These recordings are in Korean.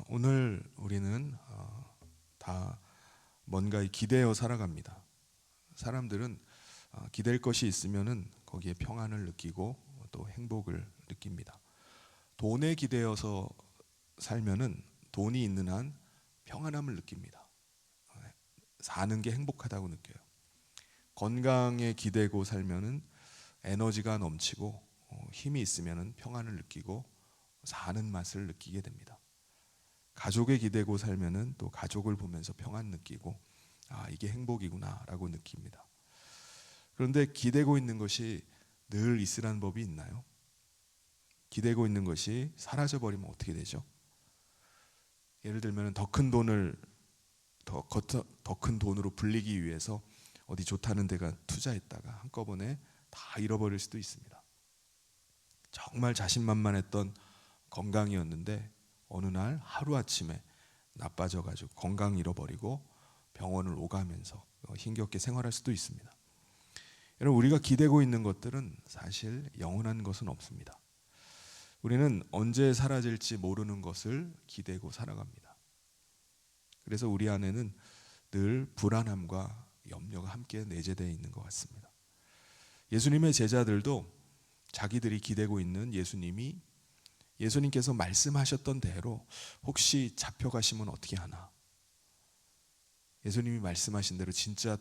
오늘 우리는 다 뭔가에 기대어 살아갑니다. 사람들은 기댈 것이 있으면은 거기에 평안을 느끼고 또 행복을 느낍니다. 돈에 기대어서 살면은 돈이 있는 한 평안함을 느낍니다. 사는 게 행복하다고 느껴요. 건강에 기대고 살면은 에너지가 넘치고 힘이 있으면은 평안을 느끼고 사는 맛을 느끼게 됩니다. 가족에 기대고 살면은 또 가족을 보면서 평안 느끼고 이게 행복이구나라고 느낍니다. 그런데 기대고 있는 것이 늘 있으라는 법이 있나요? 기대고 있는 것이 사라져 버리면 어떻게 되죠? 예를 들면 더 큰 돈을 더 큰 돈으로 불리기 위해서 어디 좋다는 데가 투자했다가 한꺼번에 다 잃어버릴 수도 있습니다. 정말 자신만만했던 건강이었는데 어느 날 하루아침에 나빠져가지고 건강 잃어버리고 병원을 오가면서 힘겹게 생활할 수도 있습니다. 여러분, 우리가 기대고 있는 것들은 사실 영원한 것은 없습니다. 우리는 언제 사라질지 모르는 것을 기대고 살아갑니다. 그래서 우리 안에는 늘 불안함과 염려가 함께 내재되어 있는 것 같습니다. 예수님의 제자들도 자기들이 기대고 있는 예수님께서 말씀하셨던 대로 혹시 잡혀가시면 어떻게 하나? 예수님이 말씀하신 대로 진짜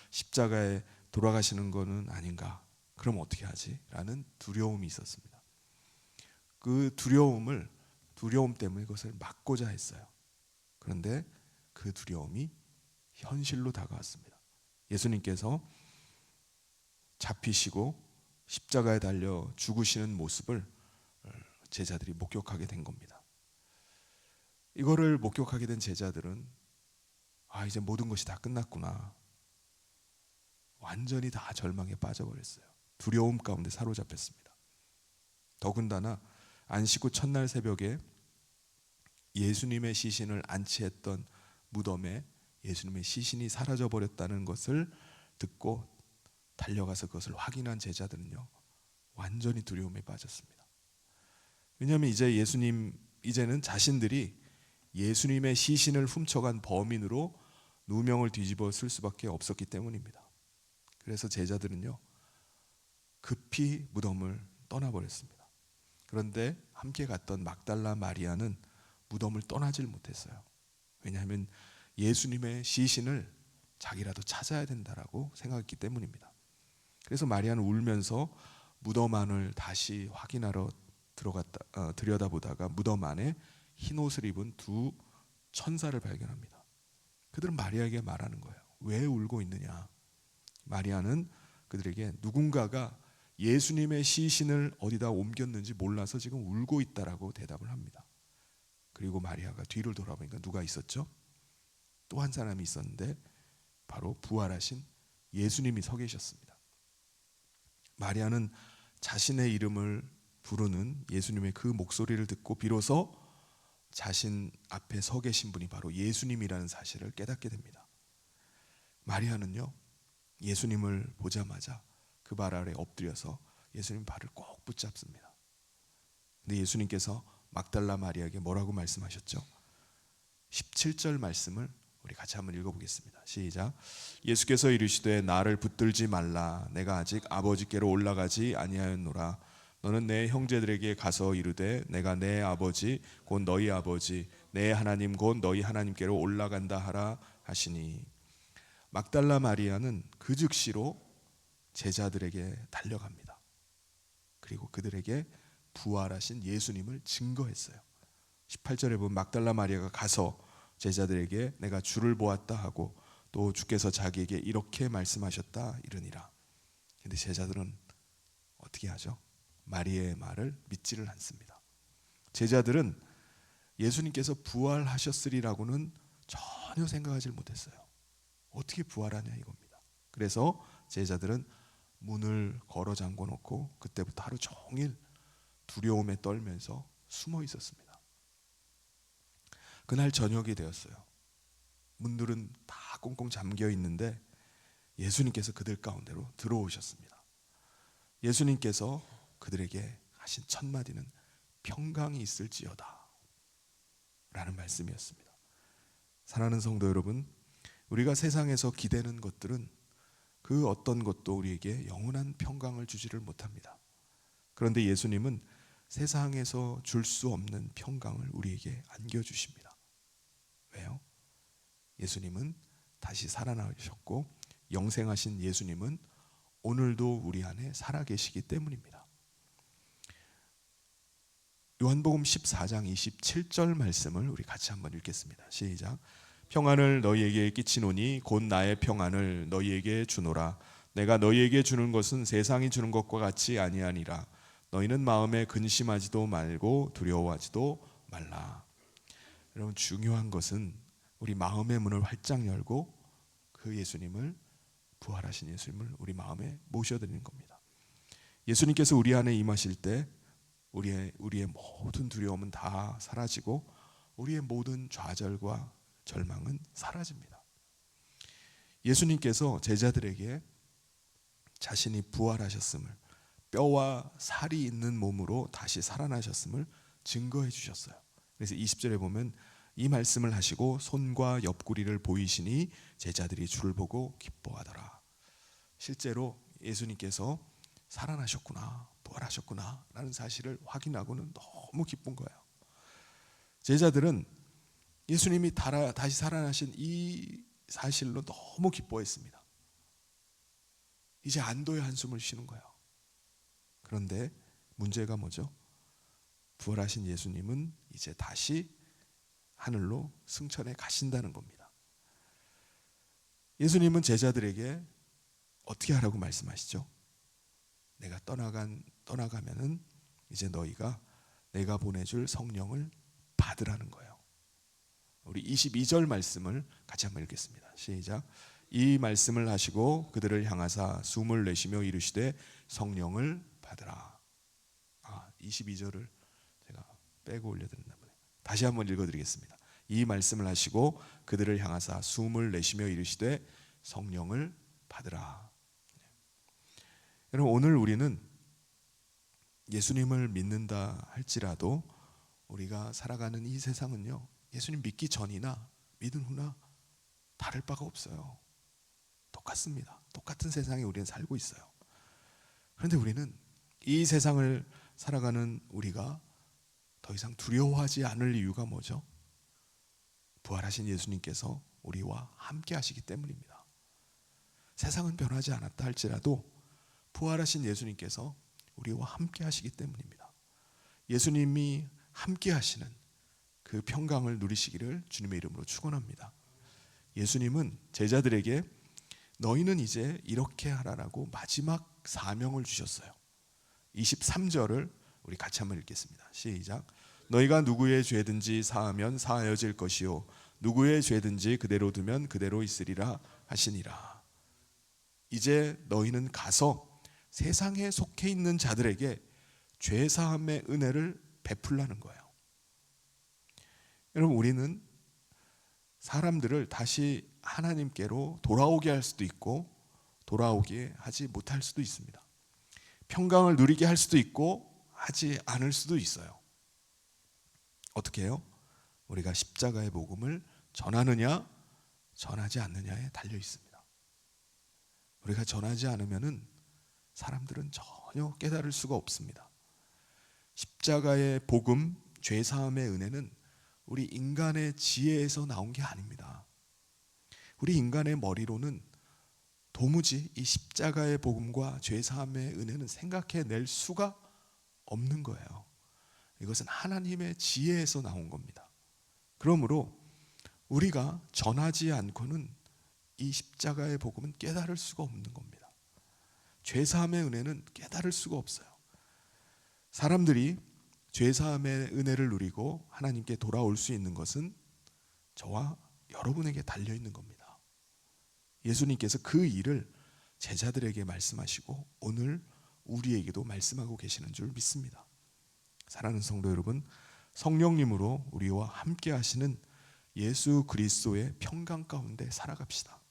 십자가에 돌아가시는 것은 아닌가? 그럼 어떻게 하지? 라는 두려움이 있었습니다. 그 두려움 때문에 그것을 막고자 했어요. 그런데 그 두려움이 현실로 다가왔습니다. 예수님께서 잡히시고 십자가에 달려 죽으시는 모습을 제자들이 목격하게 된 겁니다. 이거를 목격하게 된 제자들은 이제 모든 것이 다 끝났구나. 완전히 다 절망에 빠져버렸어요. 두려움 가운데 사로잡혔습니다. 더군다나 안식 후 첫날 새벽에 예수님의 시신을 안치했던 무덤에 예수님의 시신이 사라져버렸다는 것을 듣고 달려가서 그것을 확인한 제자들은요, 완전히 두려움에 빠졌습니다. 왜냐하면 이제는 자신들이 예수님의 시신을 훔쳐간 범인으로 누명을 뒤집어 쓸 수밖에 없었기 때문입니다. 그래서 제자들은요, 급히 무덤을 떠나버렸습니다. 그런데 함께 갔던 막달라 마리아는 무덤을 떠나질 못했어요. 왜냐하면 예수님의 시신을 자기라도 찾아야 된다라고 생각했기 때문입니다. 그래서 마리아는 울면서 무덤 안을 다시 확인하러 들여다보다가 무덤 안에 흰 옷을 입은 두 천사를 발견합니다. 그들은 마리아에게 말하는 거예요. 왜 울고 있느냐? 마리아는 그들에게 누군가가 예수님의 시신을 어디다 옮겼는지 몰라서 지금 울고 있다라고 대답을 합니다. 그리고 마리아가 뒤를 돌아보니까 누가 있었죠? 또 한 사람이 있었는데 바로 부활하신 예수님이 서 계셨습니다. 마리아는 자신의 이름을 부르는 예수님의 그 목소리를 듣고 비로소 자신 앞에 서 계신 분이 바로 예수님이라는 사실을 깨닫게 됩니다. 마리아는요, 예수님을 보자마자 그 발 아래 엎드려서 예수님 발을 꼭 붙잡습니다. 근데 예수님께서 막달라 마리아에게 뭐라고 말씀하셨죠? 17절 말씀을 우리 같이 한번 읽어보겠습니다. 시작. 예수께서 이르시되 나를 붙들지 말라. 내가 아직 아버지께로 올라가지 아니하였노라. 너는 내 형제들에게 가서 이르되 내가 내 아버지 곧 너희 아버지 내 하나님 곧 너희 하나님께로 올라간다 하라 하시니. 막달라 마리아는 그 즉시로 제자들에게 달려갑니다. 그리고 그들에게 부활하신 예수님을 증거했어요. 18절에 보면 막달라 마리아가 가서 제자들에게 내가 주를 보았다 하고 또 주께서 자기에게 이렇게 말씀하셨다 이르니라. 근데 제자들은 어떻게 하죠? 마리아의 말을 믿지를 않습니다. 제자들은 예수님께서 부활하셨으리라고는 전혀 생각하지 못했어요. 어떻게 부활하냐 이겁니다. 그래서 제자들은 문을 걸어 잠궈 놓고 그때부터 하루 종일 두려움에 떨면서 숨어 있었습니다. 그날 저녁이 되었어요. 문들은 다 꽁꽁 잠겨 있는데 예수님께서 그들 가운데로 들어오셨습니다. 예수님께서 그들에게 하신 첫 마디는 평강이 있을지어다. 라는 말씀이었습니다. 사랑하는 성도 여러분, 우리가 세상에서 기대는 것들은 그 어떤 것도 우리에게 영원한 평강을 주지를 못합니다. 그런데 예수님은 세상에서 줄 수 없는 평강을 우리에게 안겨주십니다. 왜요? 예수님은 다시 살아나셨고 영생하신 예수님은 오늘도 우리 안에 살아계시기 때문입니다. 요한복음 14장 27절 말씀을 우리 같이 한번 읽겠습니다. 시작. 평안을 너희에게 끼치노니 곧 나의 평안을 너희에게 주노라. 내가 너희에게 주는 것은 세상이 주는 것과 같이 아니하니라. 너희는 마음에 근심하지도 말고 두려워하지도 말라. 여러분, 중요한 것은 우리 마음의 문을 활짝 열고 그 예수님을, 부활하신 예수님을 우리 마음에 모셔드리는 겁니다. 예수님께서 우리 안에 임하실 때 우리의 모든 두려움은 다 사라지고 우리의 모든 좌절과 절망은 사라집니다. 예수님께서 제자들에게 자신이 부활하셨음을, 뼈와 살이 있는 몸으로 다시 살아나셨음을 증거해 주셨어요. 그래서 20절에 보면 이 말씀을 하시고 손과 옆구리를 보이시니 제자들이 주를 보고 기뻐하더라. 실제로 예수님께서 살아나셨구나, 부활하셨구나 라는 사실을 확인하고는 너무 기쁜 거예요. 제자들은 예수님이 다시 살아나신 이 사실로 너무 기뻐했습니다. 이제 안도의 한숨을 쉬는 거예요. 그런데 문제가 뭐죠? 부활하신 예수님은 이제 다시 하늘로 승천해 가신다는 겁니다. 예수님은 제자들에게 어떻게 하라고 말씀하시죠? 내가 떠나가면은 이제 너희가 내가 보내줄 성령을 받으라는 거예요. 우리 22절 말씀을 같이 한번 읽겠습니다. 시작. 이 말씀을 하시고 그들을 향하사 숨을 내쉬며 이르시되 성령을 받으라. 22절을 제가 빼고 올려드렸나 보네요. 다시 한번 읽어드리겠습니다. 이 말씀을 하시고 그들을 향하사 숨을 내쉬며 이르시되 성령을 받으라. 여러분, 오늘 우리는 예수님을 믿는다 할지라도 우리가 살아가는 이 세상은요, 예수님 믿기 전이나 믿은 후나 다를 바가 없어요. 똑같습니다. 똑같은 세상에 우리는 살고 있어요. 그런데 우리는 이 세상을 살아가는 우리가 더 이상 두려워하지 않을 이유가 뭐죠? 부활하신 예수님께서 우리와 함께 하시기 때문입니다. 세상은 변하지 않았다 할지라도 부활하신 예수님께서 우리와 함께 하시기 때문입니다. 예수님이 함께 하시는 그 평강을 누리시기를 주님의 이름으로 축원합니다. 예수님은 제자들에게 너희는 이제 이렇게 하라라고 마지막 사명을 주셨어요. 23절을 우리 같이 한번 읽겠습니다. 시작. 너희가 누구의 죄든지 사하면 사하여질 것이요 누구의 죄든지 그대로 두면 그대로 있으리라 하시니라. 이제 너희는 가서 세상에 속해 있는 자들에게 죄사함의 은혜를 베풀라는 거예요. 여러분, 우리는 사람들을 다시 하나님께로 돌아오게 할 수도 있고 돌아오게 하지 못할 수도 있습니다. 평강을 누리게 할 수도 있고 하지 않을 수도 있어요. 어떻게 해요? 우리가 십자가의 복음을 전하느냐 전하지 않느냐에 달려 있습니다. 우리가 전하지 않으면은 사람들은 전혀 깨달을 수가 없습니다. 십자가의 복음, 죄사함의 은혜는 우리 인간의 지혜에서 나온 게 아닙니다. 우리 인간의 머리로는 도무지 이 십자가의 복음과 죄사함의 은혜는 생각해낼 수가 없는 거예요. 이것은 하나님의 지혜에서 나온 겁니다. 그러므로 우리가 전하지 않고는 이 십자가의 복음은 깨달을 수가 없는 겁니다. 죄사함의 은혜는 깨달을 수가 없어요. 사람들이 죄사함의 은혜를 누리고 하나님께 돌아올 수 있는 것은 저와 여러분에게 달려 있는 겁니다. 예수님께서 그 일을 제자들에게 말씀하시고 오늘 우리에게도 말씀하고 계시는 줄 믿습니다. 사랑하는 성도 여러분, 성령님으로 우리와 함께 하시는 예수 그리스도의 평강 가운데 살아갑시다.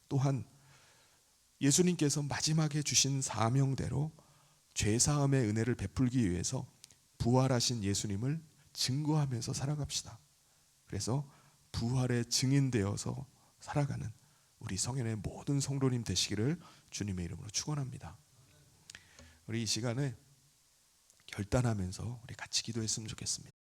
또한 예수님께서 마지막에 주신 사명대로 죄사함의 은혜를 베풀기 위해서 부활하신 예수님을 증거하면서 살아갑시다. 그래서 부활의 증인되어서 살아가는 우리 성현의 모든 성도님 되시기를 주님의 이름으로 축원합니다. 우리 이 시간에 결단하면서 우리 같이 기도했으면 좋겠습니다.